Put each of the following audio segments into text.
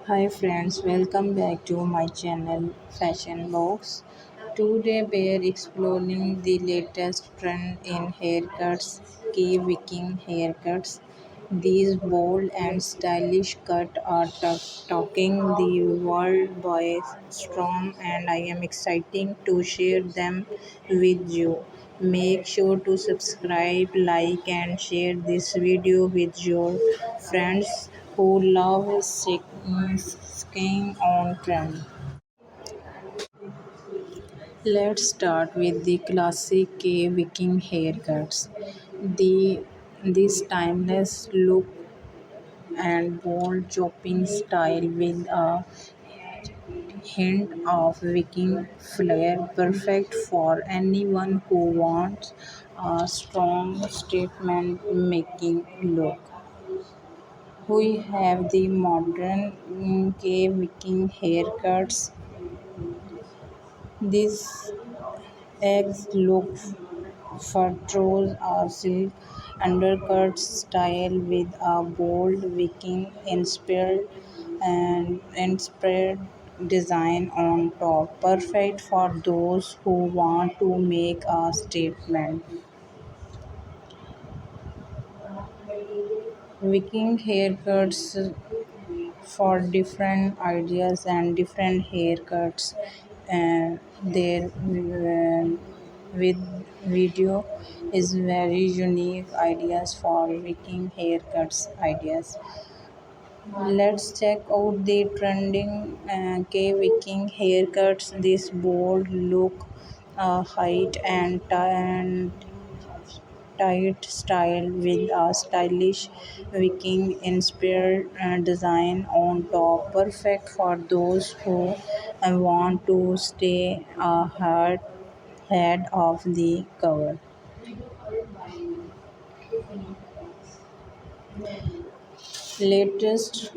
Hi friends, welcome back to my channel Fashion Box. Today we are exploring the latest trend in haircuts, key Viking haircuts. These bold and stylish cuts are talking the world by storm, and I am excited to share them with you. Make sure to subscribe, like and share this video with your friends who love skiing on trend. Let's start with the classic Viking haircuts. The this timeless look and bold chopping style with a hint of Viking flair, perfect for anyone who wants a strong statement making look. We have the modern Viking haircuts. These eggs look furrows a silk undercut style with a bold Viking inspired design on top, perfect for those who want to make a statement. Viking haircuts for different ideas and different haircuts and their with video is very unique ideas for Viking haircuts ideas. Let's check out the trending K Viking haircuts. This bold look, height and tight style with a stylish Viking inspired design on top, perfect for those who want to stay ahead of the cover. Latest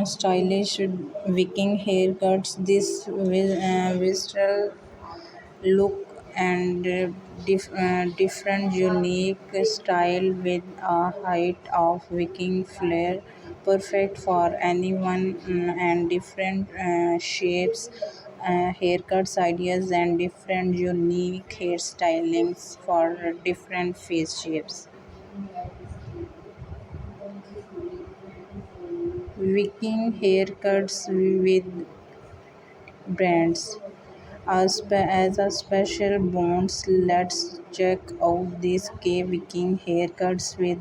stylish Viking haircuts. This visceral look and different unique style with a height of Viking flair, perfect for anyone and different shapes, haircuts ideas and different unique hairstylings for different face shapes. Viking haircuts with brands. As a special bonus, let's check out these K Viking haircuts with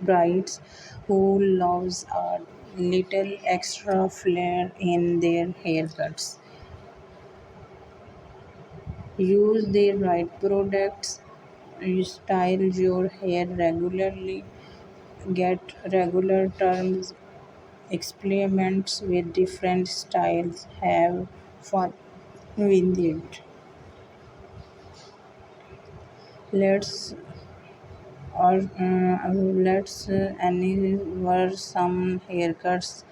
brides who loves a little extra flair in their haircuts. Use the right products. Style your hair regularly. Get regular terms. Experiments with different styles. Have fun with it. Let's let's anywhere some haircuts,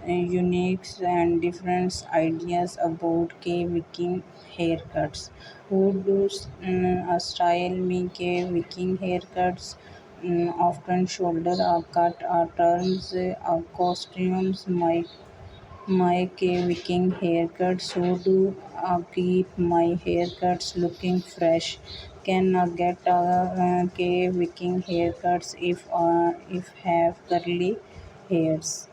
unique and different ideas about K Viking haircuts. Who do a style me K Viking haircuts? Often shoulder a cut, a terms, costumes, my Viking haircuts who do keep my haircuts looking fresh can get Viking haircuts if have curly hairs.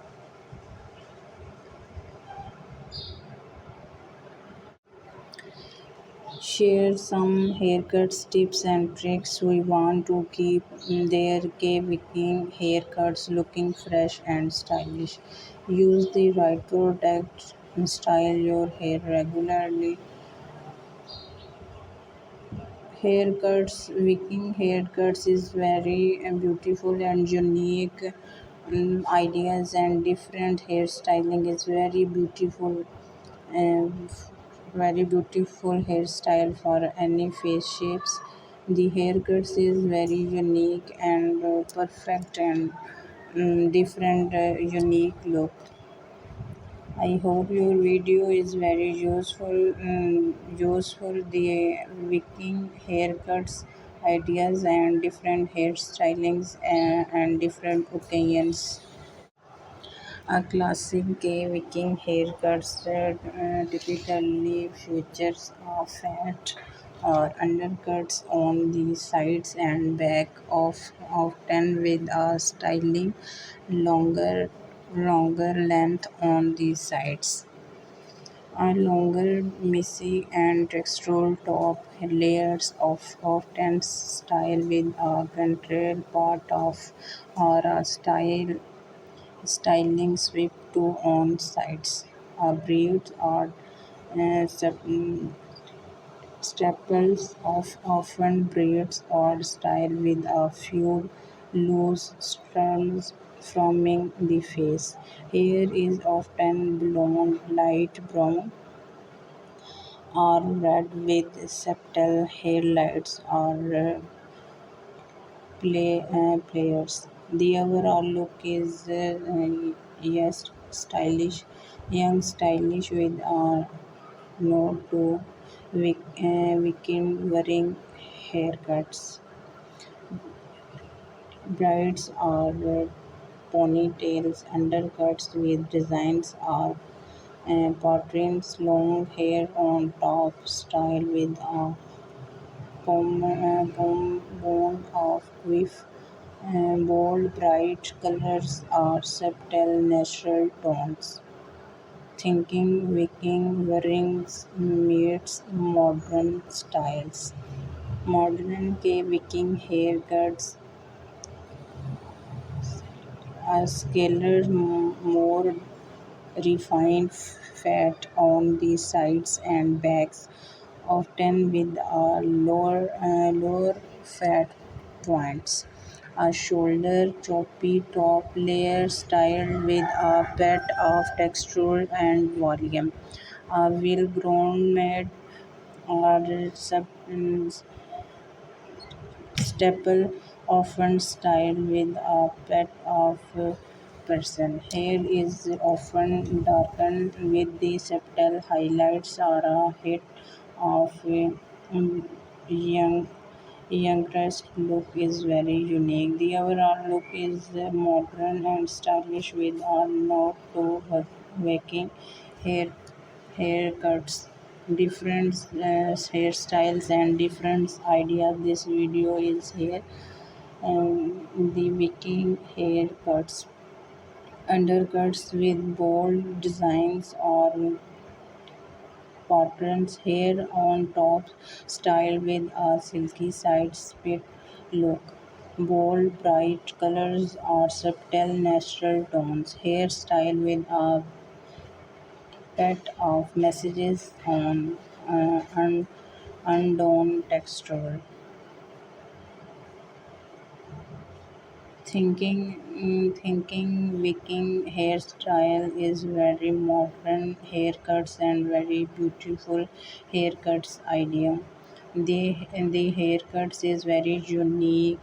Share some haircuts tips and tricks. We want to keep their Viking haircuts looking fresh and stylish. Use the right products. Style your hair regularly. Haircuts, Viking haircuts is very beautiful and unique ideas and different hairstyling is very beautiful, um, very beautiful hairstyle for any face shapes. The haircuts is very unique and perfect and different unique look. I hope your video is very useful. Useful the Viking haircuts, ideas, and different hairstylings and different occasions. A classic Viking haircut typically features a fat or undercuts on the sides and back, often with a styling longer longer length on the sides. A longer messy and textural top layers of often style with a control part of or a styling sweep to on sides. Braids are staples of often braids or style with a few loose strands forming the face. Hair is often blonde, light brown, or red with subtle highlights or players. The overall look is yes, stylish, young stylish with a nod to weekend wearing haircuts. Brides are ponytails, undercuts with designs are patterns, long hair on top, style with a bone of quiff. Bold, bright colors are subtle, natural tones. Thinking Viking wearings meets modern styles. Modern के Viking haircuts are scaler, more refined fat on the sides and backs, often with a lower fat points. A shoulder choppy top layer styled with a bit of texture and volume. A well-grown made or staple, often styled with a pat of person. Hair is often darkened with the subtle highlights or a hit of young youngest look is very unique. The overall look is modern and stylish with a nod to waking hair haircuts, different hairstyles and different ideas. This video is here. The Viking haircuts, undercuts with bold designs or patterns, hair on top, style with a silky side spit look. Bold, bright colors or subtle natural tones. Hairstyle with a set of messages on undone texture. Thinking Viking hairstyle is very modern haircuts and very beautiful haircuts idea. The haircuts is very unique,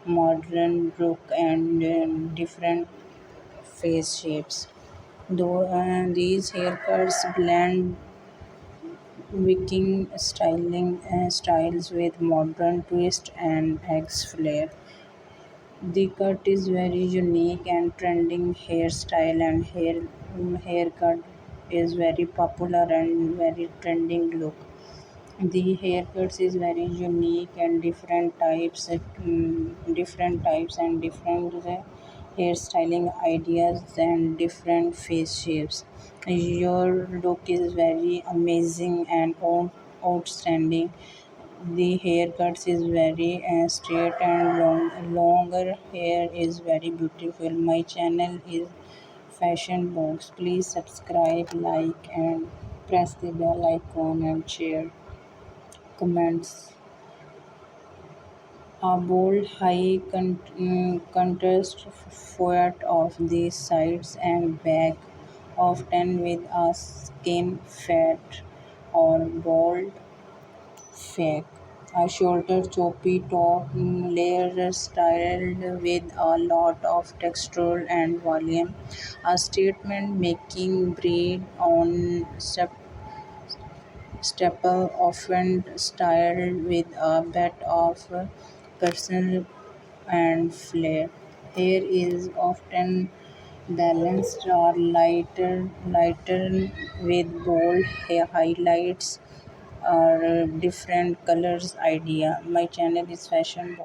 modern look and different face shapes. Though these haircuts blend Viking styles with modern twist and X flair. The cut is very unique and trending hairstyle and haircut is very popular and very trending look. The haircuts is very unique and different types and different hairstyling ideas and different face shapes. Your look is very amazing and outstanding. The haircuts is very straight and longer hair is very beautiful. My channel is Fashion Box. Please subscribe, like, and press the bell icon and share comments. A bold, high contrast foot of the sides and back, often with a skin fat or bold fake. A shorter choppy top layer styled with a lot of texture and volume. A statement making braid on staple, often styled with a bit of personal and flair. Hair is often balanced or lighter with bold highlights or different colors idea. My channel is fashion.